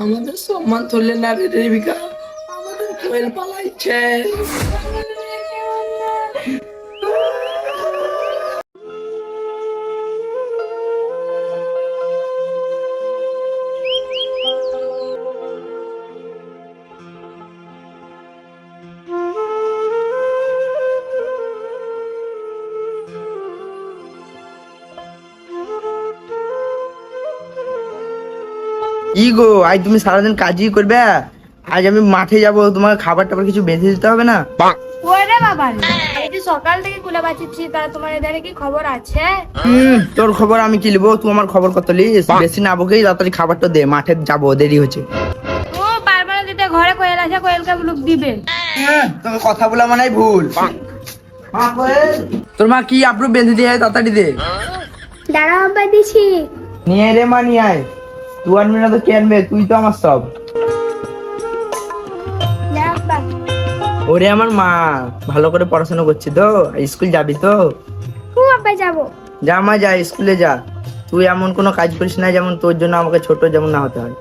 আমাদের সম্মান তুললে না রে দেবিকা, আমাদের কোয়েল পালাইছে। ই গো, আজ তুমি সারাদিন কাজই করবে? আজ আমি মাঠে যাব, তোমার খাবার টাবার কিছু বেঁধে দিতে হবে না? ওরে বাবা রে, এই যে সকাল থেকে কুলা বাঁচিয়েছি, তারা তোমার এধারে কি খবর আছে? তোর খবর আমি কি লিবো? তুই আমার খবর কত লিস? বেশি না বকেই তাড়াতাড়ি খাবারটা দে, মাঠে যাবো, দেরি হচ্ছে। ও পারবে না দিতে, ঘরে কোয়েল আছে, কোয়েলকে লুক দিবে। তোকে কথা বলা মানে ভুল। তোর মা কি আব্রু বেঁধে দিয়ে আয়, তাড়াতাড়ি দে। দাঁড়াও আব্বা, দিছি। নিয়ে আয় রে মা, নিয়ে আয়। তুই আনবি না তো কে আনবে? তুই তো আমার সব। ওরে আমার মা, ভালো করে পড়াশোনা করছি তো? স্কুল যাবি তো? আব্বা যাবো। যা মা যা, স্কুলে যা। তুই এমন কোনো কাজ করিস না যেমন তোর জন্য আমাকে ছোট যেমন না হতে হয়।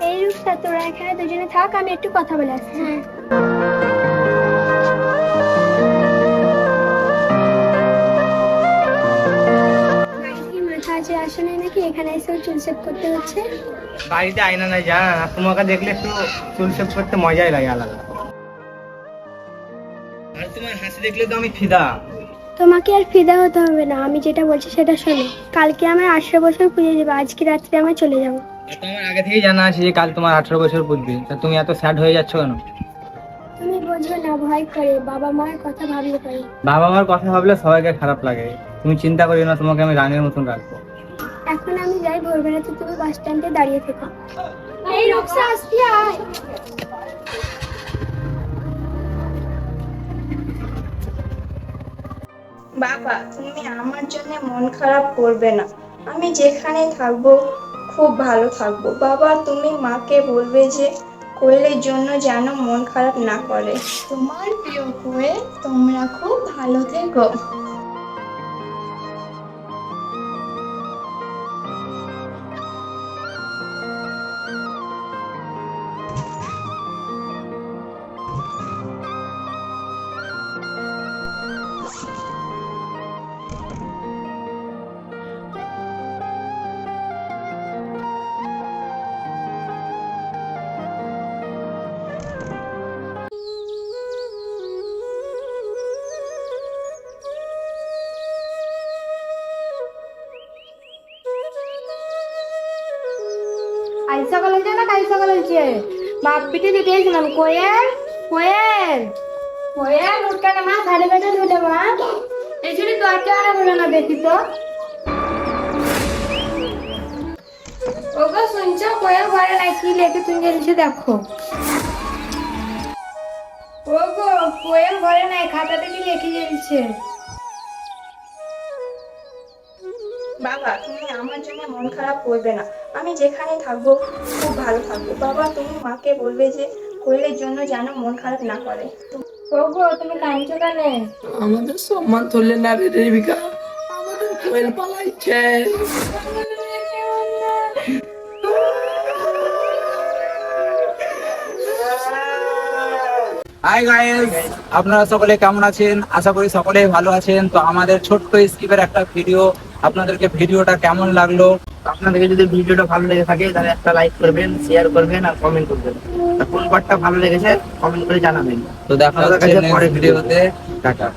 এই রূপসা, তোরা এখানে দুজনে থাক, আমি একটু কথা বলে আসছি। মাথা আছে আসলে নাকি এখানে এসে চুল সেভ করতে হচ্ছে? বাড়িতে আয়না নাই, যা তোমাকে দেখলে একটু চুল সেভ করতে মজাই লাগে আলাদা। আর তোমার হাসি দেখলে তো আমি ফিদা। তোমাকে আর ফিদা হতে হবে না, আমি যেটা বলছি সেটা শোনো। কালকে আমার 18 বছর পুজো যাবে, আজকে রাত্রে আমি চলে যাবো। আর তোমার আগে থেকেই জানা আছে যে কাল তোমার 18 বছর পুজবে, তা তুমি এত স্যাড হয়ে যাচ্ছ কেন? তুমি বোঝো না, ভয় করে, বাবা মার কথা ভাবলে পারি। বাবা মার কথা ভাবলে সবাইকে খারাপ লাগে। তুমি চিন্তা করিও না, তোমাকে আমি রানীর মতন রাখবো। এখন আমি যাই, ভোরবেলাতে তুমি বাস স্ট্যান্ডে দাঁড়িয়ে থেকো। এই রূপসা, আসছি, আয়। বাবা, তুমি আমার জন্য মন খারাপ করবে না। আমি যেখানে থাকবো খুব ভালো থাকবো। বাবা, তুমি মাকে বলবে যে কোয়েলের জন্য যেন মন খারাপ না করে। তোমার প্রিয় কোয়েল, তোমরা খুব ভালো থেকো। আজ সকাল হয়েছে না কাল সকাল হয়েছে? বাপ পিঠে দিতে এসেছিলাম। কোয়েল, কোয়েল, কোয়েল, উঠকা না মা, সাড়ে বেটে উঠে মা। এই ছিল দরজা আনা বলে না, দেখি তো। ওগো শুনছো, কোয়েল ঘরে নাই, কি লেখে তুমি জেলছে দেখো। ওগো, কোয়েল ঘরে নাই, খাতাতে কি লেখে জেলছে। বাবা, তুমি আমার জন্য মন খারাপ করবে না। আমি যেখানে থাকবো খুব ভালো থাকবো। বাবা, তুমি মাকে বলবে যে কোয়েলের জন্য যেন মন খারাপ না করে। ওগো, তুমি কাঁদছো কেন? আমাদের সম্মান তুললে না রে দেবিকা, আমাদের কোয়েল পালাইছে। হাই গাইস, আপনারা সকলে কেমন আছেন? আশা করি সকলেই ভালো আছেন। তো আমাদের ছোট্ট স্কিপের একটা ভিডিও, আপনাদেরকে ভিডিওটা কেমন লাগলো? আপনাদেরকে যদি ভিডিওটা ভালো লেগে থাকে তাহলে একটা লাইক করবেন, শেয়ার করবেন আর কমেন্ট করবেন। তা কোন পার্টটা ভালো লেগেছে কমেন্ট করে জানাবেন। তো দেখা হচ্ছে নেক্সট ভিডিওতে। টাটা।